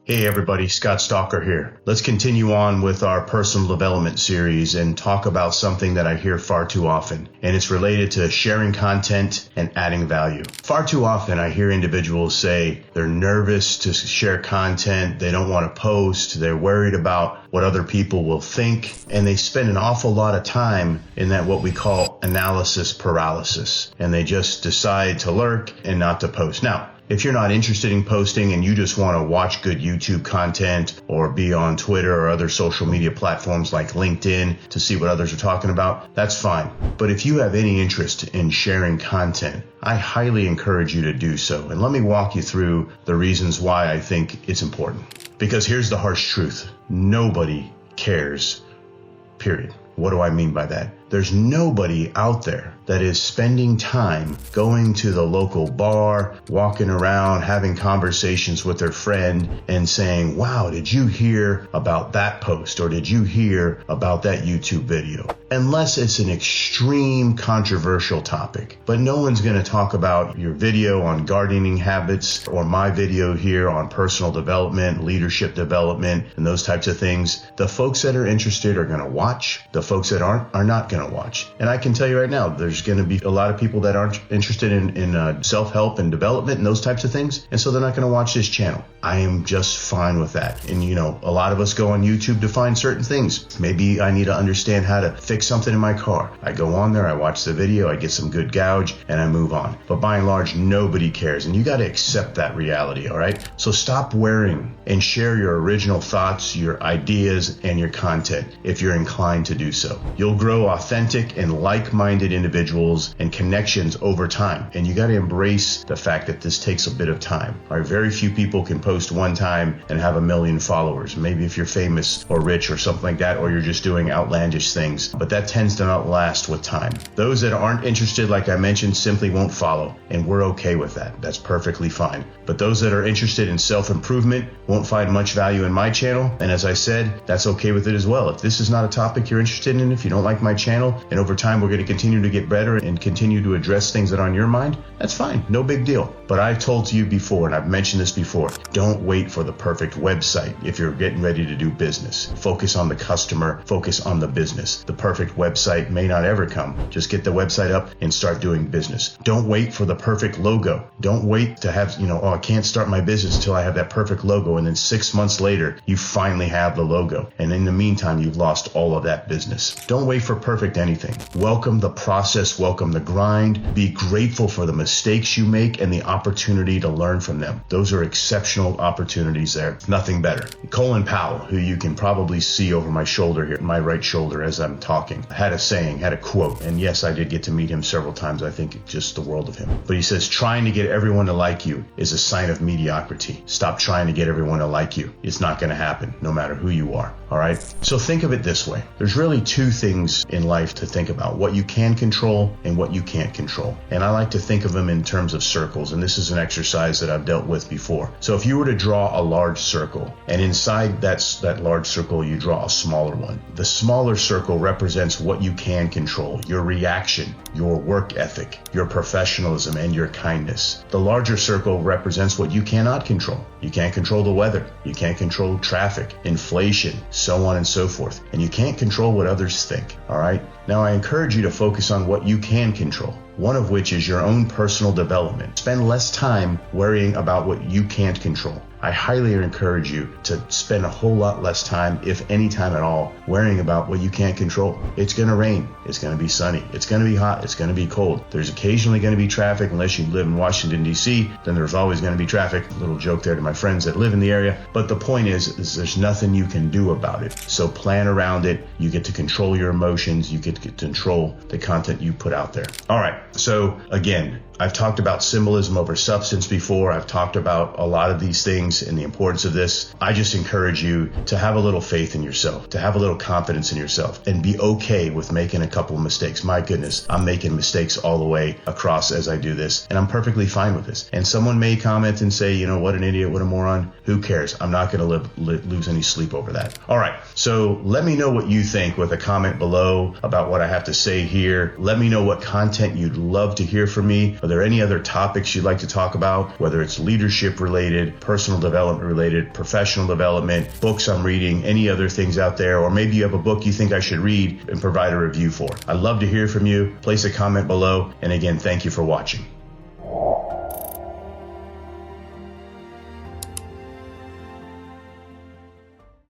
Hey everybody, Scott Stalker here. Let's continue on with our personal development series and talk about something that I hear far too often, and it's related to sharing content and adding value. Far too often I hear individuals say they're nervous to share content, they don't want to post, they're worried about what other people will think, and they spend an awful lot of time in that what we call analysis paralysis, and they just decide to lurk and not to post. Now, if you're not interested in posting and you just want to watch good YouTube content or be on Twitter or other social media platforms like LinkedIn to see what others are talking about, that's fine. But if you have any interest in sharing content, I highly encourage you to do so. And let me walk you through the reasons why I think it's important. Because here's the harsh truth. Nobody cares, period. What do I mean by that? There's nobody out there that is spending time going to the local bar, walking around, having conversations with their friend and saying, wow, did you hear about that post? Or did you hear about that YouTube video? Unless it's an extreme controversial topic. But no one's going to talk about your video on gardening habits or my video here on personal development, leadership development, and those types of things. The folks that are interested are going to watch. The folks that aren't are not going to watch. And I can tell you right now, there's going to be a lot of people that aren't interested in self-help and development and those types of things. And so they're not going to watch this channel. I am just fine with that. And a lot of us go on YouTube to find certain things. Maybe I need to understand how to fix something in my car. I go on there, I watch the video, I get some good gouge, and I move on. But by and large, nobody cares. And you got to accept that reality, all right? So stop worrying and share your original thoughts, your ideas, and your content if you're inclined to do so. You'll grow authentic and like-minded individuals and connections over time. And you got to embrace the fact that this takes a bit of time. All right, very few people can post one time and have 1 million followers. Maybe if you're famous or rich or something like that, or you're just doing outlandish things. But that tends to not last with time. Those that aren't interested, like I mentioned, simply won't follow. And we're okay with that. That's perfectly fine. But those that are interested in self-improvement won't find much value in my channel. And as I said, that's okay with it as well. If this is not a topic you're interested in, if you don't like my channel, and over time we're going to continue to get better and continue to address things that are on your mind, that's fine. No big deal. But I've told you before, and I've mentioned this before, don't wait for the perfect website if you're getting ready to do business. Focus on the customer, focus on the business. The perfect website may not ever come. Just get the website up and start doing business. Don't wait for the perfect logo. Don't wait to have, I can't start my business until I have that perfect logo. And then 6 months later, you finally have the logo. And in the meantime, you've lost all of that business. Don't wait for perfect anything. Welcome the process, welcome the grind. Be grateful for the mistakes you make and the opportunity to learn from them. Those are exceptional opportunities there. Nothing better. Colin Powell, who you can probably see over my shoulder here, my right shoulder as I'm talking, had a saying, had a quote. And yes, I did get to meet him several times. I think just the world of him. But he says, trying to get everyone to like you is a sign of mediocrity. Stop trying to get everyone to like you. It's not going to happen, no matter who you are. All right. So think of it this way. There's really two things in life to think about: what you can control and what you can't control. And I like to think of them in terms of circles. And this is an exercise that I've dealt with before. So if you were to draw a large circle, and inside that large circle, you draw a smaller one. The smaller circle represents what you can control: your reaction, your work ethic, your professionalism, and your kindness. The larger circle represents what you cannot control. You can't control the weather. You can't control traffic, inflation, so on and so forth. And you can't control what others think. All right. Now, I encourage you to focus on what you can control, one of which is your own personal development. Spend less time worrying about what you can't control. I highly encourage you to spend a whole lot less time, if any time at all, worrying about what you can't control. It's going to rain. It's going to be sunny. It's going to be hot. It's going to be cold. There's occasionally going to be traffic. Unless you live in Washington, D.C., then there's always going to be traffic. A little joke there to my friends that live in the area. But the point is there's nothing you can do about it. So plan around it. You get to control your emotions. You get to control the content you put out there. All right. So again, I've talked about symbolism over substance before. I've talked about a lot of these things and the importance of this. I just encourage you to have a little faith in yourself, to have a little confidence in yourself, and be okay with making a couple of mistakes. My goodness, I'm making mistakes all the way across as I do this, and I'm perfectly fine with this. And someone may comment and say, what an idiot, what a moron. Who cares? I'm not going to lose any sleep over that. All right, so let me know what you think with a comment below about what I have to say here. Let me know what content you'd love to hear from me. Are there any other topics you'd like to talk about, whether it's leadership related, personal development related, professional development, books I'm reading, any other things out there, or maybe you have a book you think I should read and provide a review for. I'd love to hear from you. Place a comment below. And again, thank you for watching.